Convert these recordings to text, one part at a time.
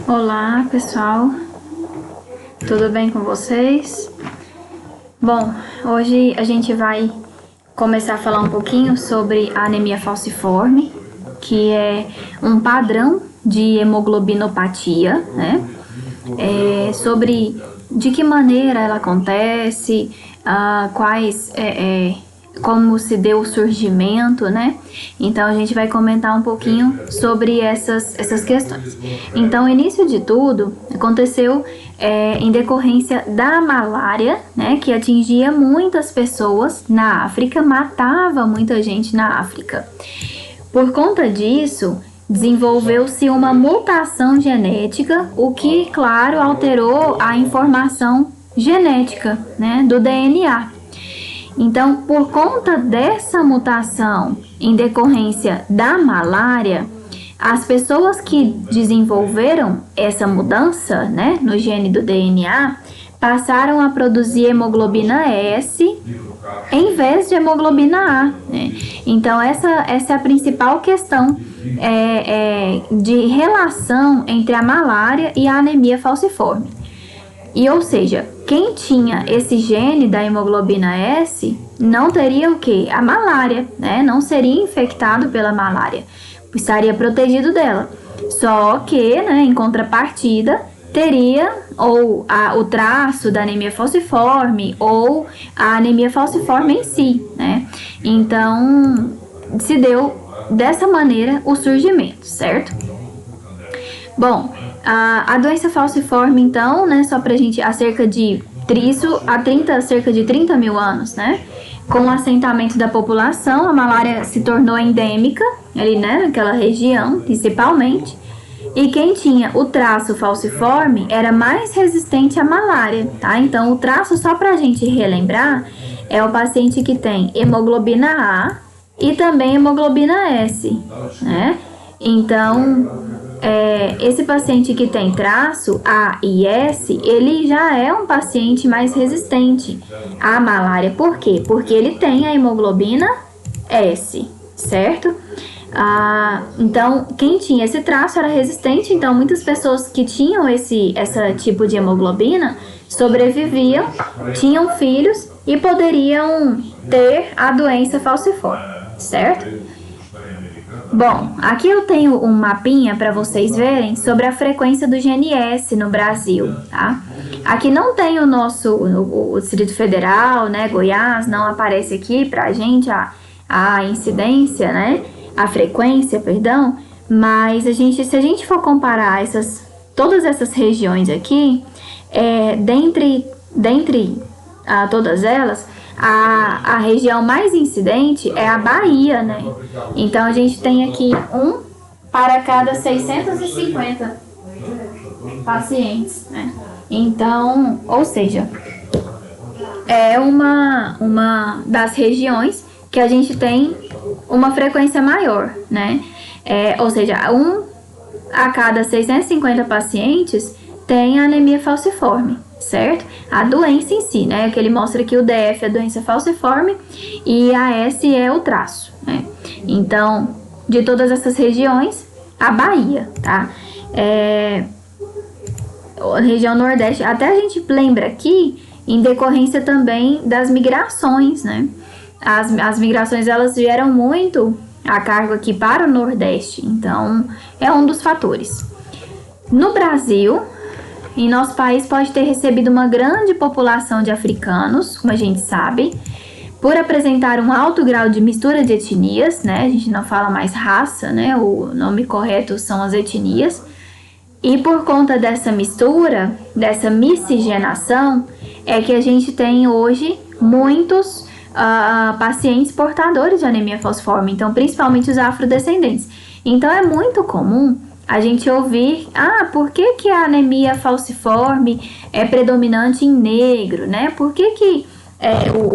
Olá, pessoal. Tudo bem com vocês? Bom, hoje a gente vai começar a falar um pouquinho sobre a anemia falciforme, que é um padrão de hemoglobinopatia, né? Sobre de que maneira ela acontece, como se deu o surgimento, né? Então a gente vai comentar um pouquinho sobre essas questões. Então, o início de tudo aconteceu em decorrência da malária, né? Que atingia muitas pessoas na África, matava muita gente na África. Por conta disso, desenvolveu-se uma mutação genética, o que, claro, alterou a informação genética, né, do DNA. Então, por conta dessa mutação em decorrência da malária, as pessoas que desenvolveram essa mudança, né, no gene do DNA, passaram a produzir hemoglobina S em vez de hemoglobina A, né? Então, essa é a principal questão de relação entre a malária e a anemia falciforme. E, ou seja, quem tinha esse gene da hemoglobina S não teria o quê? A malária, né? Não seria infectado pela malária, estaria protegido dela. Só que, né, em contrapartida, teria ou o traço da anemia falciforme ou a anemia falciforme em si, né? Então, se deu dessa maneira o surgimento, certo? Bom, a doença falciforme, então, né, só pra gente, há cerca de 30 mil anos, né? Com o assentamento da população, a malária se tornou endêmica, ali, né, naquela região, principalmente. E quem tinha o traço falciforme era mais resistente à malária, tá? Então, o traço, só pra gente relembrar, é o paciente que tem hemoglobina A e também hemoglobina S, né? Então, esse paciente que tem traço A e S, ele já é um paciente mais resistente à malária. Por quê? Porque ele tem a hemoglobina S, certo? Então, quem tinha esse traço era resistente, então muitas pessoas que tinham esse tipo de hemoglobina sobreviviam, tinham filhos e poderiam ter a doença falciforme, certo? Bom, aqui eu tenho um mapinha para vocês verem sobre a frequência do gene S no Brasil, tá? Aqui não tem o Distrito Federal, né, Goiás, não aparece aqui pra gente a incidência, né, a frequência, perdão, mas se a gente for comparar todas essas regiões aqui, dentre todas elas, a região mais incidente é a Bahia, né? Então, a gente tem aqui um para cada 650 pacientes, né? Então, ou seja, é uma das regiões que a gente tem uma frequência maior, né? Ou seja, um a cada 650 pacientes tem anemia falciforme, certo? A doença em si, né? Que ele mostra que o DF é a doença falciforme e a S é o traço, né? Então, de todas essas regiões, a Bahia, tá? A região Nordeste, até a gente lembra aqui, em decorrência também das migrações, né? As migrações, elas vieram muito a cargo aqui para o Nordeste, então é um dos fatores. No Brasil, em nosso país pode ter recebido uma grande população de africanos, como a gente sabe, por apresentar um alto grau de mistura de etnias, né? A gente não fala mais raça, né? O nome correto são as etnias. E por conta dessa mistura, dessa miscigenação, é que a gente tem hoje muitos pacientes portadores de anemia falciforme, então principalmente os afrodescendentes. Então é muito comum a gente ouvir, por que a anemia falciforme é predominante em negro, né? Por que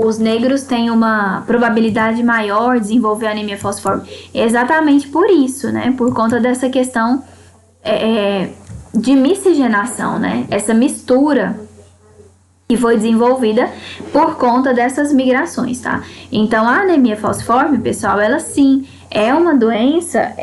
os negros têm uma probabilidade maior de desenvolver anemia falciforme? Exatamente por isso, né? Por conta dessa questão de miscigenação, né? Essa mistura que foi desenvolvida por conta dessas migrações, tá? Então, a anemia falciforme, pessoal, ela sim é uma doença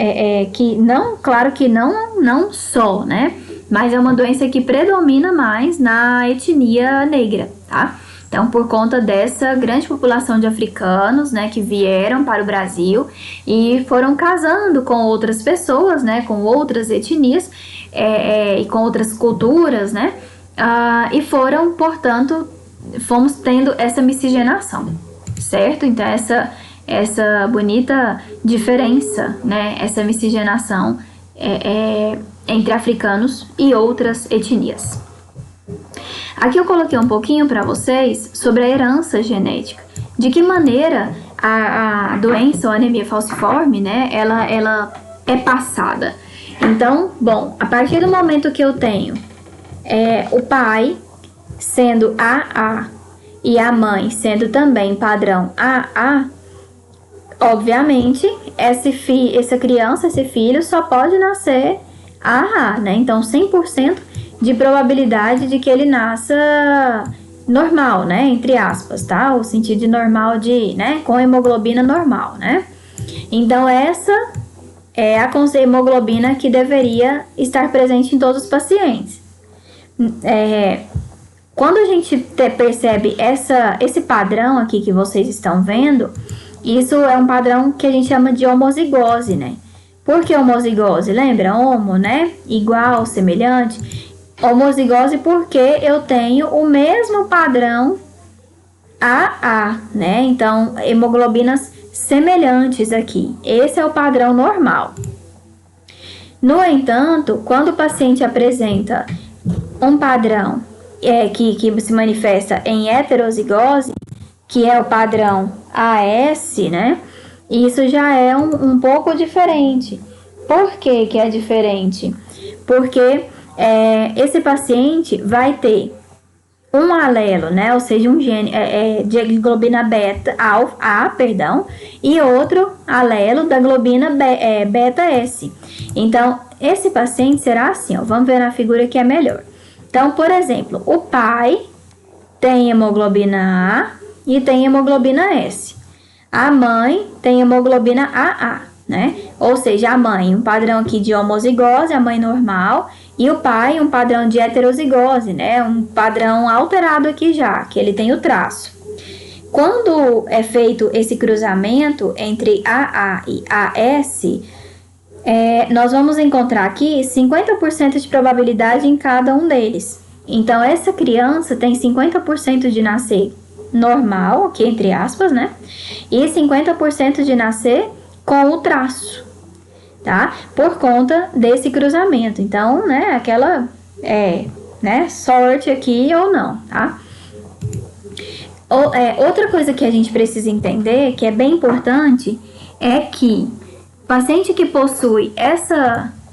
que não, claro que não só, né? Mas é uma doença que predomina mais na etnia negra, tá? Então, por conta dessa grande população de africanos, né, que vieram para o Brasil e foram casando com outras pessoas, né, com outras etnias e com outras culturas, né, e foram, portanto, fomos tendo essa miscigenação, certo? Então, essa bonita diferença, né, essa miscigenação entre africanos e outras etnias. Aqui eu coloquei um pouquinho para vocês sobre a herança genética. De que maneira a doença ou anemia falciforme, né, ela é passada. Então, bom, a partir do momento que eu tenho o pai sendo AA e a mãe sendo também padrão AA, obviamente, essa criança, esse filho, só pode nascer AA, né? Então, 100% de probabilidade de que ele nasça normal, né? Entre aspas, tá? O sentido de normal né? Com hemoglobina normal, né? Então, essa é a hemoglobina que deveria estar presente em todos os pacientes. Quando a gente percebe esse padrão aqui que vocês estão vendo, isso é um padrão que a gente chama de homozigose, né? Por que homozigose? Lembra? Homo, né? Igual, semelhante. Homozigose porque eu tenho o mesmo padrão AA, né? Então, hemoglobinas semelhantes aqui. Esse é o padrão normal. No entanto, quando o paciente apresenta um padrão que se manifesta em heterozigose, que é o padrão AS, né? Isso já é um pouco diferente. Por que é diferente? Porque esse paciente vai ter um alelo, né? Ou seja, um gene de globina beta A, e outro alelo da globina beta S. Então, esse paciente será assim, ó. Vamos ver na figura que é melhor. Então, por exemplo, o pai tem hemoglobina A e tem hemoglobina S. A mãe tem hemoglobina AA, né? Ou seja, a mãe, um padrão aqui de homozigose, a mãe normal, e o pai, um padrão de heterozigose, né? Um padrão alterado aqui já, que ele tem o traço. Quando é feito esse cruzamento entre AA e AS, nós vamos encontrar aqui 50% de probabilidade em cada um deles. Então, essa criança tem 50% de nascer normal, aqui entre aspas, né? E 50% de nascer com o traço, tá? Por conta desse cruzamento. Então, né, aquela sorte aqui ou não, tá? Outra coisa que a gente precisa entender, que é bem importante, é que o paciente que possui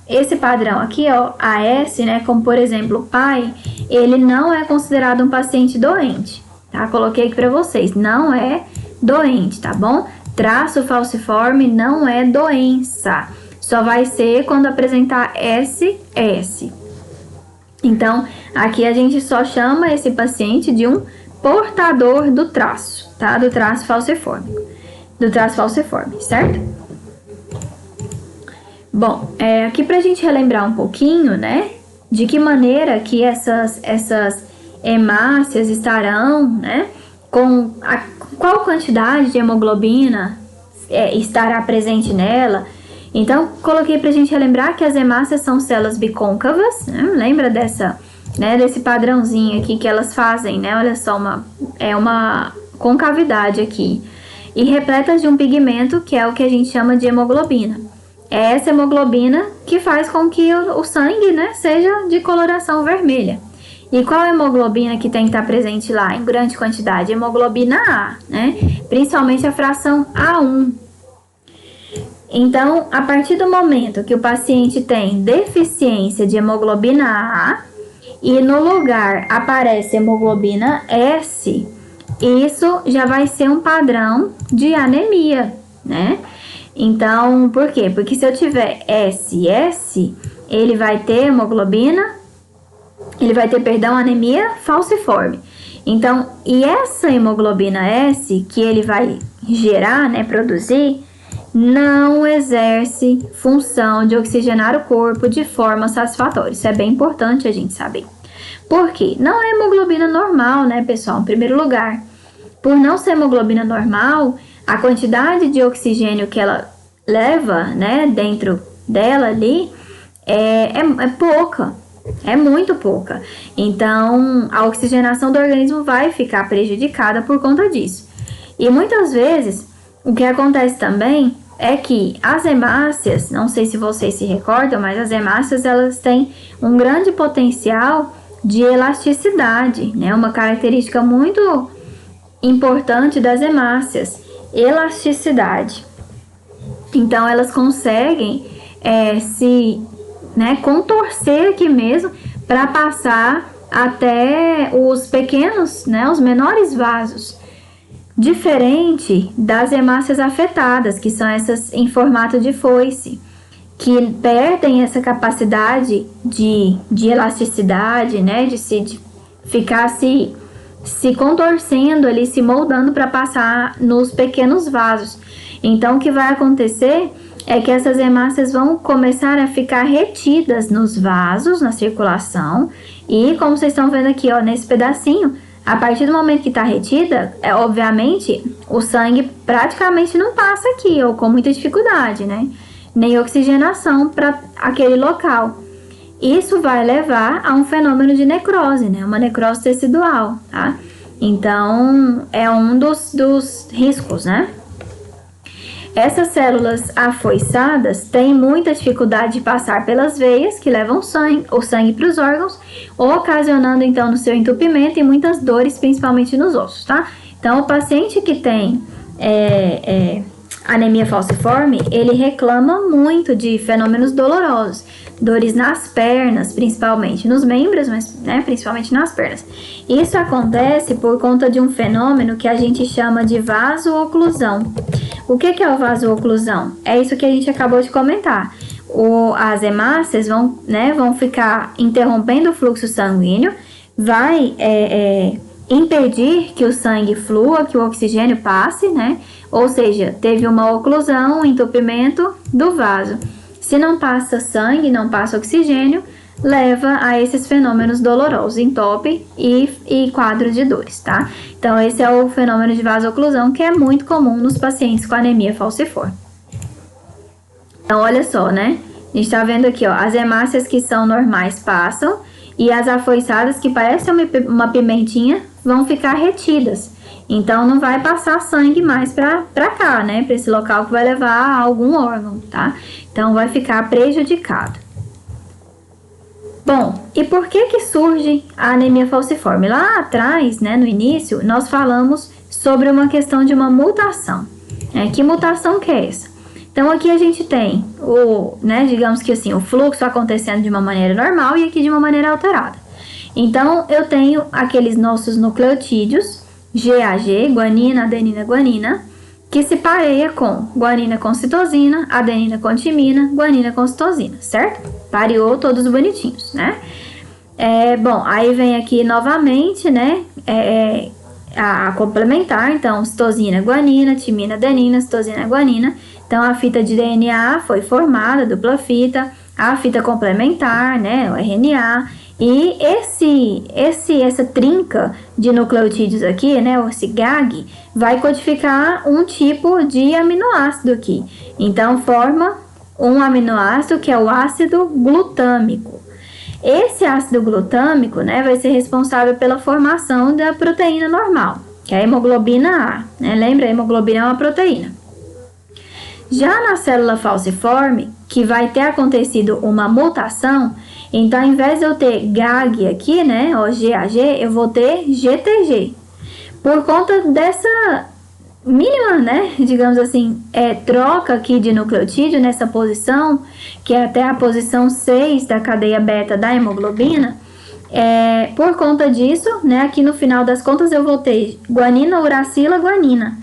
esse padrão aqui, ó, AS, né, como por exemplo o pai, ele não é considerado um paciente doente, tá? Coloquei aqui pra vocês, não é doente, tá bom? Traço falciforme não é doença, só vai ser quando apresentar SS. Então, aqui a gente só chama esse paciente de um portador do traço, tá? Do traço falciforme, certo? Bom, aqui pra gente relembrar um pouquinho, né? De que maneira que essas hemácias estarão, né? Com qual quantidade de hemoglobina estará presente nela. Então, coloquei pra gente relembrar que as hemácias são células bicôncavas, né? Lembra desse padrãozinho aqui que elas fazem, né? Olha só, uma concavidade aqui. E repletas de um pigmento que é o que a gente chama de hemoglobina. É essa hemoglobina que faz com que o sangue, né, seja de coloração vermelha. E qual hemoglobina que tem que estar presente lá em grande quantidade? Hemoglobina A, né? Principalmente a fração A1. Então, a partir do momento que o paciente tem deficiência de hemoglobina A e no lugar aparece hemoglobina S, isso já vai ser um padrão de anemia, né? Então, por quê? Porque se eu tiver SS, ele vai ter anemia falciforme. Então, e essa hemoglobina S que ele vai gerar, né, produzir, não exerce função de oxigenar o corpo de forma satisfatória. Isso é bem importante a gente saber. Por quê? Não é hemoglobina normal, né, pessoal? Em primeiro lugar, por não ser hemoglobina normal, a quantidade de oxigênio que ela leva, né, dentro dela ali é pouca, é muito pouca. Então, a oxigenação do organismo vai ficar prejudicada por conta disso. E muitas vezes, o que acontece também é que as hemácias, não sei se vocês se recordam, mas as hemácias elas têm um grande potencial de elasticidade, né? Uma característica muito importante das hemácias, elasticidade. Então, elas conseguem contorcer aqui mesmo para passar até os pequenos, né, os menores vasos. Diferente das hemácias afetadas, que são essas em formato de foice, que perdem essa capacidade de elasticidade, né, de ficar se contorcendo ali, se moldando para passar nos pequenos vasos. Então, o que vai acontecer é que essas hemácias vão começar a ficar retidas nos vasos, na circulação, e como vocês estão vendo aqui, ó, nesse pedacinho, a partir do momento que está retida, obviamente, o sangue praticamente não passa aqui, ou com muita dificuldade, né? Nem oxigenação para aquele local. Isso vai levar a um fenômeno de necrose, né? Uma necrose tecidual, tá? Então, é um dos riscos, né? Essas células afoiçadas têm muita dificuldade de passar pelas veias que levam o sangue para os órgãos, ocasionando então no seu entupimento e muitas dores, principalmente nos ossos, tá? Então, o paciente que tem anemia falciforme, ele reclama muito de fenômenos dolorosos, dores nas pernas, principalmente nos membros, mas principalmente nas pernas. Isso acontece por conta de um fenômeno que a gente chama de vaso-oclusão. O que é o vaso-oclusão? É isso que a gente acabou de comentar. As hemácias vão ficar interrompendo o fluxo sanguíneo, vai impedir que o sangue flua, que o oxigênio passe, né? Ou seja, teve uma oclusão, um entupimento do vaso. Se não passa sangue, não passa oxigênio, leva a esses fenômenos dolorosos, entope e quadro de dores, tá? Então, esse é o fenômeno de vasoclusão que é muito comum nos pacientes com anemia falciforme. Então, olha só, né? A gente tá vendo aqui, ó, as hemácias que são normais passam e as afoiçadas, que parecem uma pimentinha, vão ficar retidas. Então, não vai passar sangue mais pra cá, né? Pra esse local que vai levar a algum órgão, tá? Então, vai ficar prejudicado. Bom, e por que surge a anemia falciforme? Lá atrás, né, no início, nós falamos sobre uma questão de uma mutação. Que mutação que é essa? Então, aqui a gente tem digamos que assim, o fluxo acontecendo de uma maneira normal e aqui de uma maneira alterada. Então, eu tenho aqueles nossos nucleotídeos, GAG, guanina, adenina, guanina, que se pareia com guanina com citosina, adenina com timina, guanina com citosina, certo? Pareou todos bonitinhos, né? Bom, aí vem aqui novamente, né? A complementar, então, citosina, guanina, timina, adenina, citosina, guanina. Então, a fita de DNA foi formada, dupla fita, a fita complementar, né? O RNA. E essa trinca de nucleotídeos aqui, né, esse GAG, vai codificar um tipo de aminoácido aqui. Então, forma um aminoácido que é o ácido glutâmico. Esse ácido glutâmico, né, vai ser responsável pela formação da proteína normal, que é a hemoglobina A, né? Lembra, a hemoglobina é uma proteína. Já na célula falciforme, que vai ter acontecido uma mutação, então, ao invés de eu ter GAG aqui, né, ó, GAG, eu vou ter GTG. Por conta dessa mínima, né, digamos assim, troca aqui de nucleotídeo nessa posição, que é até a posição 6 da cadeia beta da hemoglobina, por conta disso, né, aqui no final das contas eu vou ter guanina, uracila, guanina.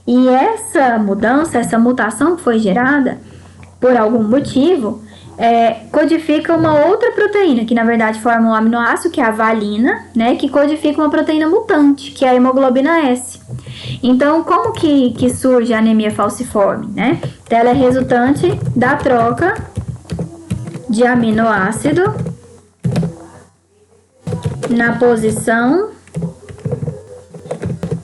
E essa mudança, essa mutação que foi gerada, por algum motivo, codifica uma outra proteína, que na verdade forma um aminoácido, que é a valina, né, que codifica uma proteína mutante, que é a hemoglobina S. Então, como que surge a anemia falciforme, né? Então, ela é resultante da troca de aminoácido na posição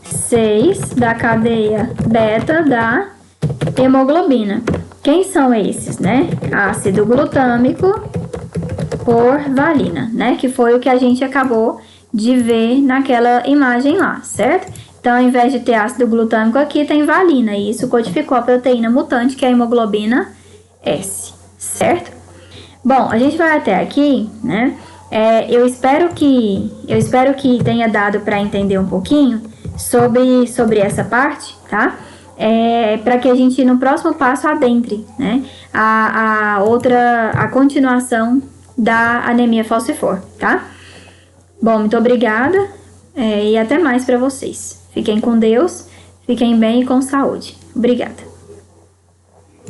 6 da cadeia beta da hemoglobina. Quem são esses, né? Ácido glutâmico por valina, né? Que foi o que a gente acabou de ver naquela imagem lá, certo? Então, ao invés de ter ácido glutâmico aqui, tem valina. E isso codificou a proteína mutante, que é a hemoglobina S, certo? Bom, a gente vai até aqui, né? Eu espero que tenha dado para entender um pouquinho sobre essa parte, tá? Para que a gente no próximo passo adentre, né, a continuação da anemia falciforme, tá? Bom, muito obrigada e até mais para vocês. Fiquem com Deus, fiquem bem e com saúde. Obrigada.